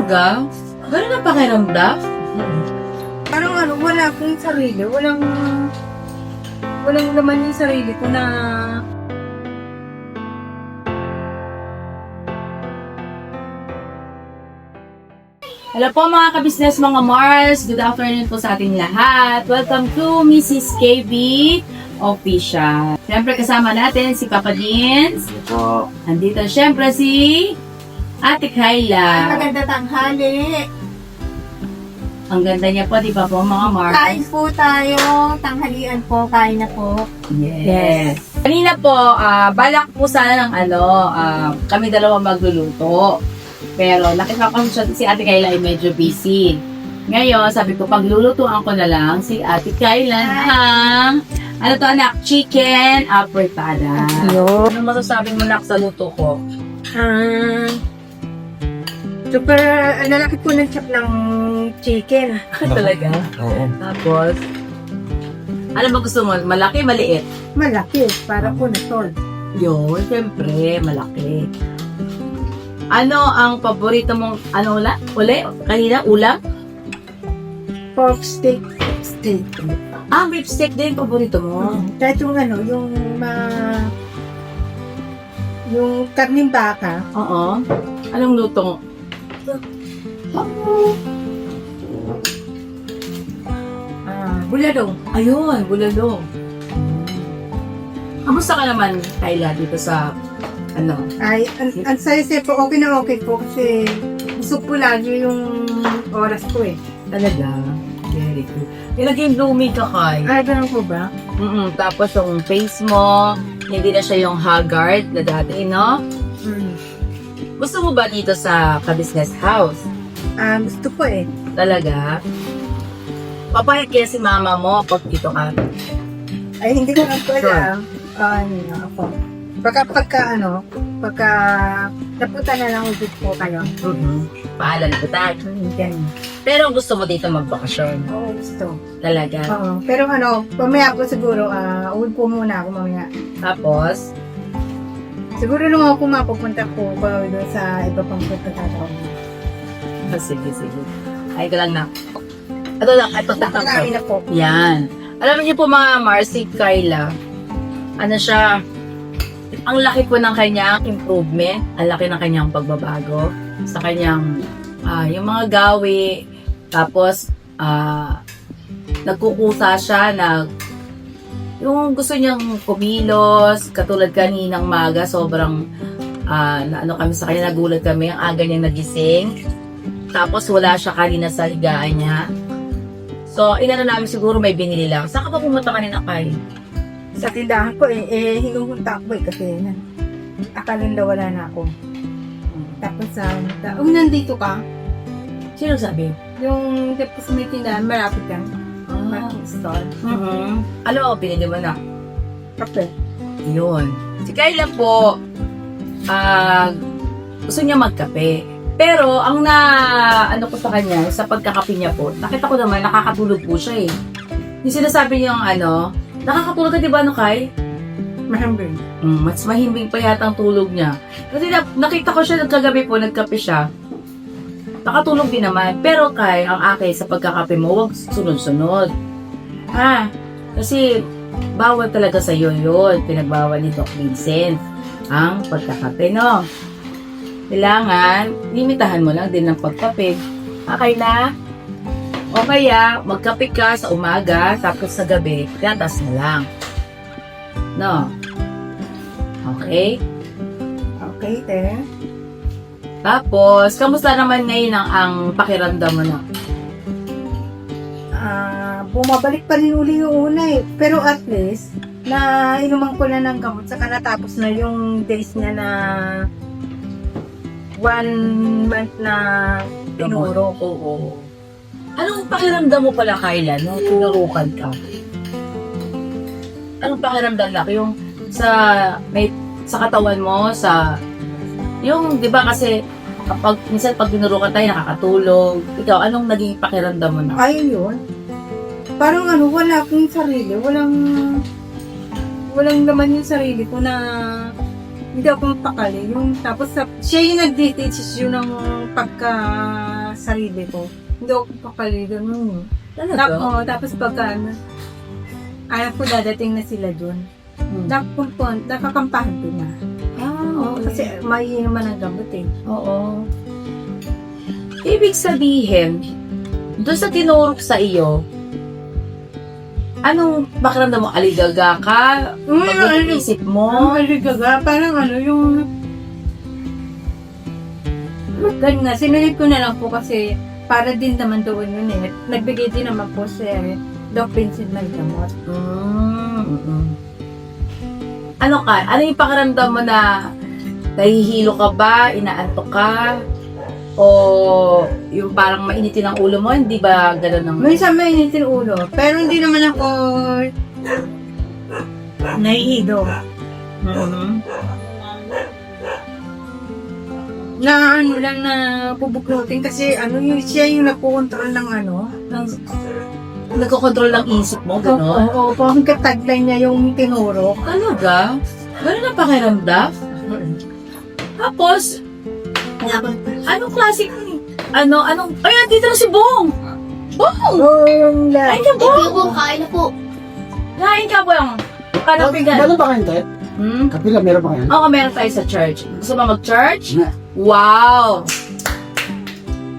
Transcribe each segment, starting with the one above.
Talaga? Ganun ang pakiramdam? Parang wala akong sarili. Walang laman yung sarili ko na Hello po mga kabisnes, mga Mars. Good afternoon po sa ating lahat. Welcome to Mrs. KB Official. Siyempre kasama natin si Papa Dins. Po. Andito siyempre si Ate Kayla. maganda tanghali. Ang ganda niya po, di ba po mga Mars? Kain po tayo. Tanghalian po. Kain na po. Yes. Kanina po, balak po sana ng kami dalawa magluluto. Pero nakita ko si Ate Kayla ay medyo busy. Ngayon, sabi ko, paglulutuan ko na lang si Ate Kayla ng, anak, chicken apretada. Yo. Ano masasabi mo nak sa luto ko? Super, lalaki po ng chop ng chicken. Talaga? Oo. Tapos, ano ba gusto mo? Malaki, maliit? Malaki. Para po na tol. Yun, siyempre, malaki. Ano ang paborito mong, kanina, ulam? Pork steak. Steak. Beef steak din, paborito mo. Kahit yung yung karning baka. Oo. Anong luto? Buladong. Ayun, bulalo. Kamusta ka naman, Kayla, dito sa, Ay, ang saya-saya po. Okay na okay po. Kasi busog po lagi yung oras ko eh. talaga? Very good. Naging blooming ka, Kay. Ganun po ba? Tapos yung face mo, hindi na siya yung haggard na dati, no? Gusto mo ba dito sa ka-business house? Gusto ko eh. Talaga? Papayag kaya si mama mo pag dito ka? Ay, hindi ko lang po alam. Ako. Pagka napunta na lang ulit po kayo. Paalam ko tayo. Yan. Pero gusto mo dito magbakasyon? Oo, gusto. Talaga? Oo. Pero mamaya po siguro, uwi po muna ako mamaya. Tapos, Siguro nung ako mapupunta po doon sa iba pang pagkakataon. sige. Ay ko lang na. Ito Marami na po. Yan. Alam niyo po mga Marcy, Kayla, siya, ang laki po ng kanyang improvement, ang laki ng kanyang pagbabago sa kanyang, yung mga gawi, tapos, nagkukusa siya, yung gusto niyang kumilos, katulad kaninang maga, sobrang, kami sa kanya, nagulat kami, ang aga niyang nagising, tapos wala siya kanina sa higaan niya. So, namin siguro may binili lang. Saan ka pa pumunta kanina, Kay? Sa tindahan ko hinuhunta ako kasi akala nila wala na ako. Tapos nandito ka, Sino sabi? yung tapos may tindahan, malapit lang. Parking stall. Alam mo, pinili mo na. Kape. Yun. Si Kayla po, gusto niya magkape. Pero, ang ko sa kanya, sa pagkakape niya po, nakita ko naman, nakakatulog po siya eh. Yung sinasabi niyang nakakatulog ka diba Kay? Mahimbing. Mas mahimbing pa yata ang tulog niya. Kasi nakita ko siya kagabi po, nagkape siya. Nakatulog din naman. Pero Kay, ang akin sa pagkakape mo, huwag sunod-sunod. Kasi bawal talaga sa iyo yun. Pinagbawal ni Doc Vincent ang pagkakape, no? Kailangan, limitahan mo lang din ng pagkape. Okay na? O kaya, magkape ka sa umaga, tapos sa gabi, gatas na lang. No? Okay? Okay, te. Tapos, kamusta naman ngayon ang pakiramdam mo na? Bumabalik pa rin uli yung una eh. Pero at least, na inuman ko na ng gamot, saka natapos na yung days niya na 1 month na tinuro. Oo. Anong pakiramdam mo pala, Kayla, nung tinurukan ka? Anong pakiramdam lang? Yung sa katawan mo, yung, di ba kasi, minsan pag tinurukan tayo, nakakatulog. Ikaw, anong naging pakiramdam mo na? Ayun yun. Parang wala akong sarili. Walang laman yung sarili ko na hindi ako mapakali. Tapos siya yung nag-teach yun ng sarili ko. Hindi ako papaligan nun. Talaga? Tapos pagka ano, ayaw ko dadating na sila dun. Nakakampahan ko na. Oo, kasi may naman ang gamot eh. Oo. Ibig sabihin, doon sa tinurok sa iyo, anong pakiramdam mo? Aligaga ka? Pag-iisip mo? Aligaga, parang ano yung... Ganun nga, sinunod ko na lang po kasi para din naman doon yun eh. Nagbigay din naman po si Doc Vincent ng gamot. Ano ka? Ano yung pakiramdam mo na nahihilo ka ba? Inaantok ka? O yung parang mainitin ang ulo mo? Hindi ba gano'n ang... Minsan may initin ulo, pero hindi naman ako nahihilo. Na ano lang na pubuklutin kasi ano yung siya yung nagpo-control ng ano. Nagkocontrol ng isip mo? Gano'n? Oo, parang kataglay niya yung tinuro. Talaga? Gano'n ang pakiramdam? Tapos, anong klaseng, anong, ayan, dito na si Bong! Bong! Yung Ay, ka, Thank you Bong! po, kain na po. Kain ka, Bong! Kanapigan. Meron ba kayo, Ted? Kapila, meron ba kayo? Oo, meron tayo sa church. Gusto mo mag-church? Na. Wow!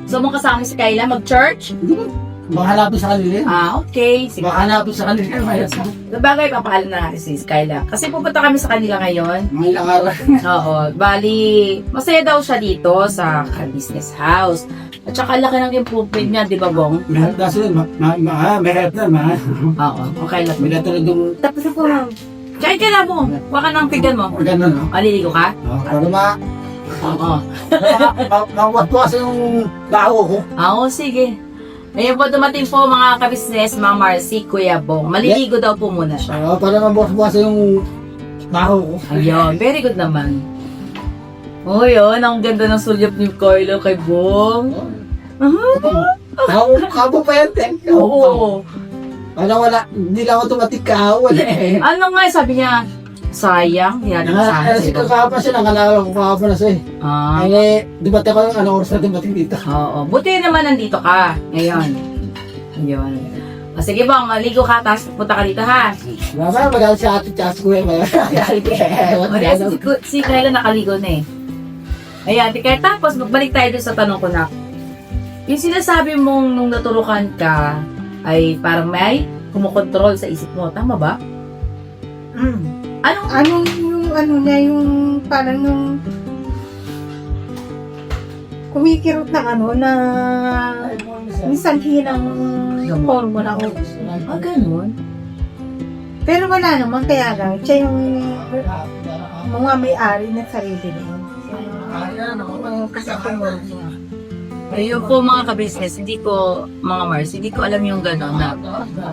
Gusto mo kasama si Kayla mag-church? Hindi ba? Baka hanapin sa kanila yan. Okay. Sige. Baka hanapin sa kanila yan. Sabagay, papahalan na natin si Skyla. Kasi pupunta kami sa kanila ngayon. Mga ilang araw. Oo. Bali, masaya daw siya dito sa business house. At saka laki ng improvement niya, di ba, Bong? May help na sila. May help na. Oo. Okay lang. May natulog yung... tapos ako lang. Kain ka na mo. Huwag ka ng pigyan mo. Ganun, no? Aliligo ka? Para Oo. mawatwas yung baho ko. Oo, sige. Ngayon po dumating po mga kabisnes, mga Marcy, Kuya Bong. Maliligo daw po muna siya. Para mabuwas yung baho ko. Ayun, very good naman. Oh, yun. Ang ganda ng sulyap ni Carlo kay Bong. Kabo pa yan, Ted. Oo. Wala. Hindi lang automatic kahawan eh. Ano nga, sabi niya, sayang, hindi natin masahan Si si Bong. kakapa siya, nakalala ko kakapa na siya eh. Ah, Ay, debate ko yung oras na dumating dito. oo. Buti naman nandito ka. Ngayon. Ayun. O, sige Bong, maligo ka, tapos punta ka dito ha. Mama, magalit si ate tsaka si kuya. Magalit eh. O, si Kyla nakaligo na eh. Ayan, kaya tapos magbalik tayo dun sa tanong ko na, yung sinasabi mong nung naturukan ka, ay parang may kumukontrol sa isip mo. Tama ba? Anong Anong yung ano niya yung parang yung kumikirot ng ano na minsan hinang formula ko. ganun? Pero wala naman kaya lang siya yung mga may-ari ng sarili niya. Kasi ako Ayun po mga ka-business, hindi ko, mga Mars, hindi ko alam yung gano'n na.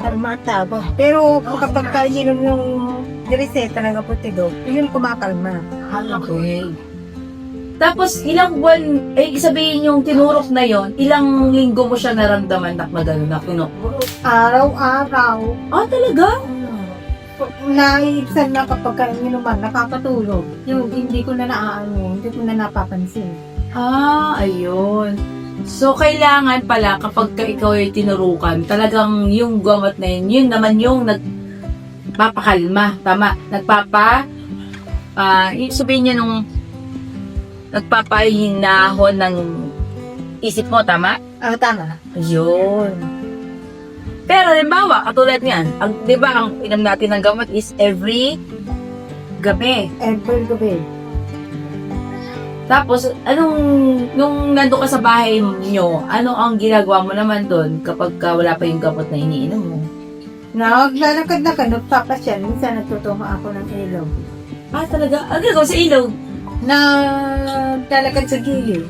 kalmata. Pero kapag kainom yung reseta ng apotidog, yun kumakalma. Okay. Tapos, ilang buwan, sabihin yung tinurok na yon, ilang linggo mo siya naramdaman na gano'n na kuno? Araw-araw. Ah, talaga? Naiibsan na kapag inuman, nakakatulog. Yung hindi ko na naaano, hindi ko na napapansin. Ah, ayun. So, kailangan pala kapag ikaw ay tinurukan, talagang yung gamot na yun naman yung nagpapakalma. Tama. Sabihin niya nung nagpapahinahon ng isip mo, tama? Tama. Ayun. Pero, halimbawa, katulad niyan, di ba, ang inom natin ng gamot is every gabi. Every gabi. Tapos, nung nandun ka sa bahay nyo, ano ang ginagawa mo naman doon kapag wala pa yung gamot na iniinom mo? Naglalakad na ka, nagpapasyal. Minsan natutunga ako ng ilaw. Ah, talaga? Ang gagawa sa ilaw. Naglalakad sa gilid.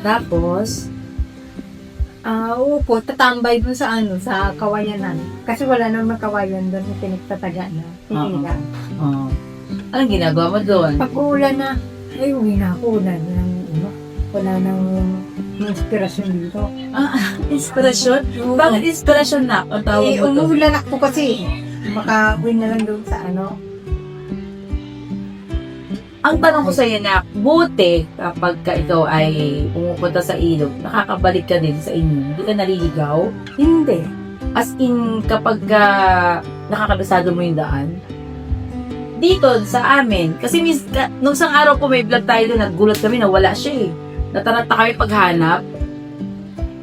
Tapos, Upo, tatambay dun sa sa kawayanan. Kasi wala namang kawayan doon na pinagtataga na. Hindi lang. anong ginagawa mo doon? Pag uulan na, ay uwi na ako. Wala nang inspirasyon dito. Inspirasyon? Bakit inspirasyon na? Ang tawag mo doon? Umuulan ako kasi. Makauwi na lang doon sa Ang tanong ko sa iyo na, buti kapag ka ikaw ay pumupunta sa ilog, nakakabalik ka din sa inyo, hindi ka naliligaw? Hindi. As in, kapag nakakabisado mo yung daan, dito sa amin, kasi nung isang araw po may vlog tayo doon, nagulat kami na wala siya eh. Nataranta kami paghanap.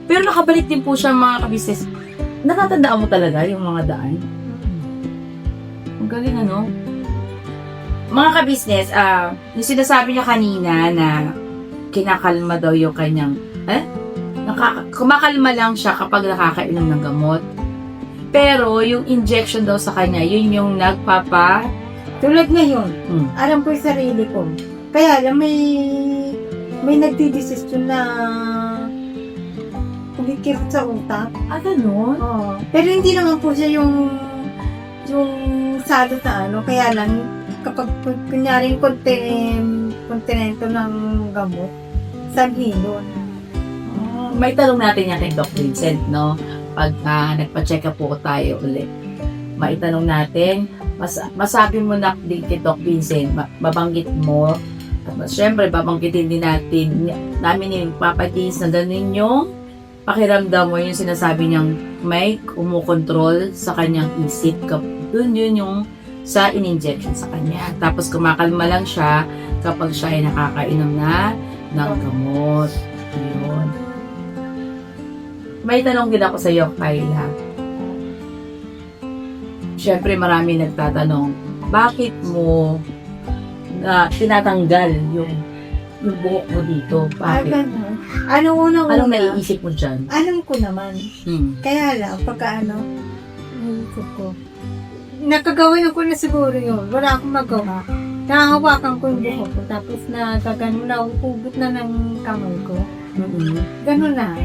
Pero nakabalik din po siya mga kabisnes. Natatandaan mo talaga yung mga daan? Ang galing ano? Mga kabisnes, yung sinasabi niya kanina na kinakalma daw yung kanyang, kumakalma lang siya kapag nakakainom ng gamot. Pero yung injection daw sa kanya, yun yung Tulad ngayon, Hmm. alam ko yung sarili ko. Kaya lang may nagdidesisyon na kumikirot sa utak. Ganun? Oo. Pero hindi naman po siya yung salo sa ano. Kaya lang, kapag kunyaring kontinento ng gamot, sanhilon. May tanong natin yan kay Doc Vincent, no? Pag nagpa-check up po tayo ulit. Maitanong natin, masabi mo na din kay Doc Vincent, mabanggit mo, at syempre, babanggitin din namin yung papatiis na ganun yung pakiramdam mo, yung sinasabi niyang may kumukontrol sa kanyang isip. Yun yung sa in-injection sa kanya. Tapos kumakalma lang siya kapag siya ay nakakainom na ng gamot. Yun. May tanong din ako sa iyo, Kyla. Siyempre, marami nagtatanong, bakit mo tinatanggal yung buhok mo dito? Bakit? Ganun. Anong naiisip mo dyan? alam ko naman. Kaya lang, pagka naisip ko, nakagawin ko na siguro yun. Wala akong magawa. Nahahawakan ko yung buhok ko. Tapos nauugot na ng kamay ko. Ganun na.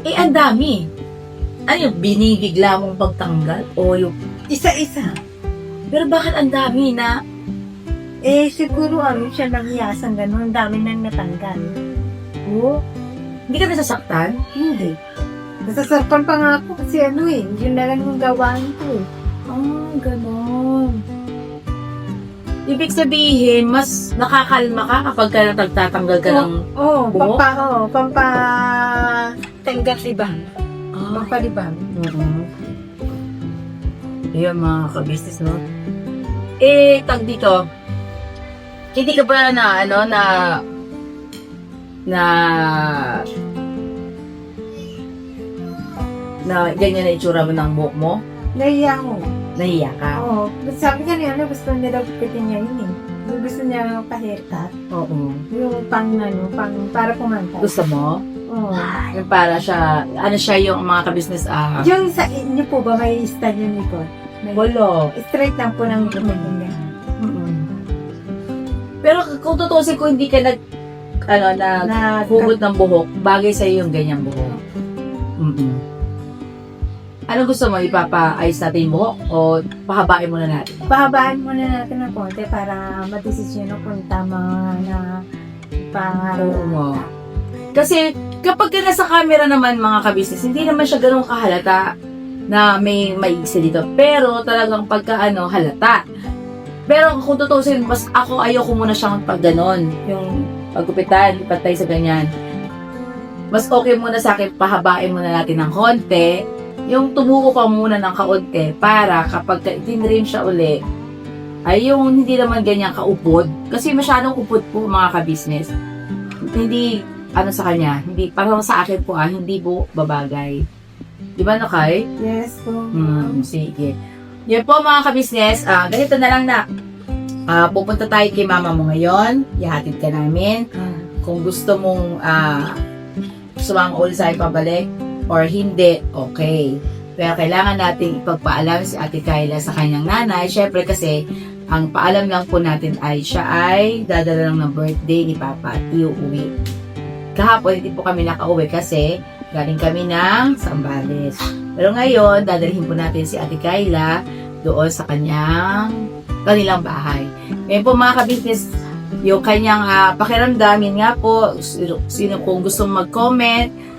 Ang dami. Ano yung binibigla mong pagtanggal? O yung... Isa-isa. Pero bakit ang dami na... Siguro siya nanghiyasan ganun. Ang dami nang natanggal. Oh, hindi ka nasasaktan? Hindi. Nasasarpan pa nga ako kasi yun na lang yung gawaan ko eh. Ganon. Ibig sabihin, mas nakakalma ka kapag ka nagtatanggal ka ng... buhok? Pampatanggal libang. Pampalibang. Ayun mga ka-business, no? Tag dito, hindi ka ba na ganyan na itsura mo ng buhok mo? Nahiya ako. Nahiya ka? Oo. Sabi ka niya, gusto niya daw pitin niya yun eh. Gusto niya pa-haircut. Oo. Yung para pumanta. Gusto mo? Oo. Yung para siya, yung mga ka-business, Yung sa inyo po ba may style yung likod? wala. Straight lang po ng likod niya. Pero kung tutusin ko, hindi ka hugot ng buhok, bagay sa'yo yung ganyang buhok. Ano gusto mo? Ipapaayos natin yung buhok o pahabain muna natin? Pahabaan muna natin ng konti para madesisyon kung tama na Oo mo. Kasi kapag ka nasa camera naman mga kabisnes, hindi naman siya ganun kahalata na may maigsi dito. Pero talagang pagka halata. Pero kung tutusin, mas ayoko muna siyang pag ganon. Yung pagkupitan, patay sa ganyan. Mas okay muna sa akin, pahabain muna natin ng konti. Yung tumuko ka muna ng kaunti para kapag tinrim siya uli, ay yung hindi naman ganyan kaupod. Kasi masyadong upod po mga ka-business. Hindi, sa kanya, hindi, parang sa akin po hindi po babagay. Di ba Nakay? Yes po. Sige. Yan po mga ka-business, ganito na lang na. Pupunta tayo kay mama mo ngayon, ihatid ka namin. Kung gusto mong sumang ulit sa pabalik, or hindi, okay. Pero kailangan natin ipagpaalam si Ate Kyla sa kanyang nanay. Siyempre kasi, ang paalam lang po natin ay siya ay dadala lang ng birthday ni Papa at iuwi. Kahapon, hindi po kami nakauwi kasi galing kami ng Zambales. Pero ngayon, dadalhin po natin si Ate Kyla doon sa kanilang bahay. Ngayon po mga ka-business, yung kanyang pakiramdam, yun nga po, sino kung gustong mag-comment,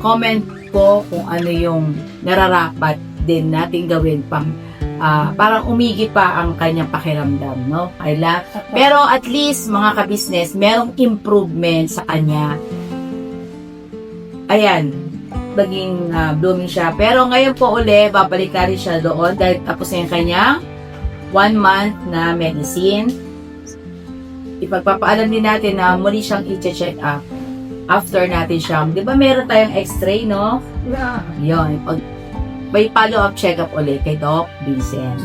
comment po kung ano yung nararapat din natin gawin pang parang umigi pa ang kanyang pakiramdam, no, Kayla? Pero at least, mga ka-business, merong improvement sa kanya. Ayan, naging blooming siya. Pero ngayon po uli, babalik na rin siya doon dahil tapos na yung kanyang 1 month na medicine. Ipagpapaalam din natin na muli siyang i-check up after natin siya. Di ba meron tayong x-ray, no? Yeah. Yun, may follow-up check-up ulit kay Doc Vincent.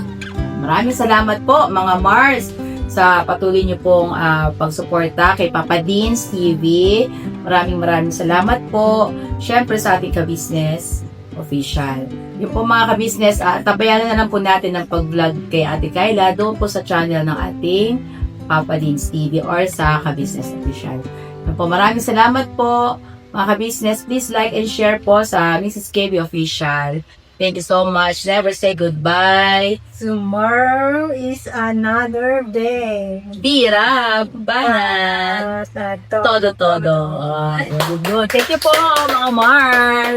Maraming salamat po, mga Mars, sa patuloy niyo pong pagsuporta kay Papa Deans TV. Maraming salamat po. Siyempre sa ating ka-business official. Yung po mga ka-business, tabayanan na lang po natin ang pag-vlog kay Ate Kayla doon po sa channel ng ating Papa Deans TV or sa ka-business official. Yung po, maraming salamat po. Mga ka-business, please like and share po sa Mrs. KB Official. Thank you so much. Never say goodbye. Tomorrow is another day. Tira! Banat! Sa Todo. Good. Thank you po, mga Mars!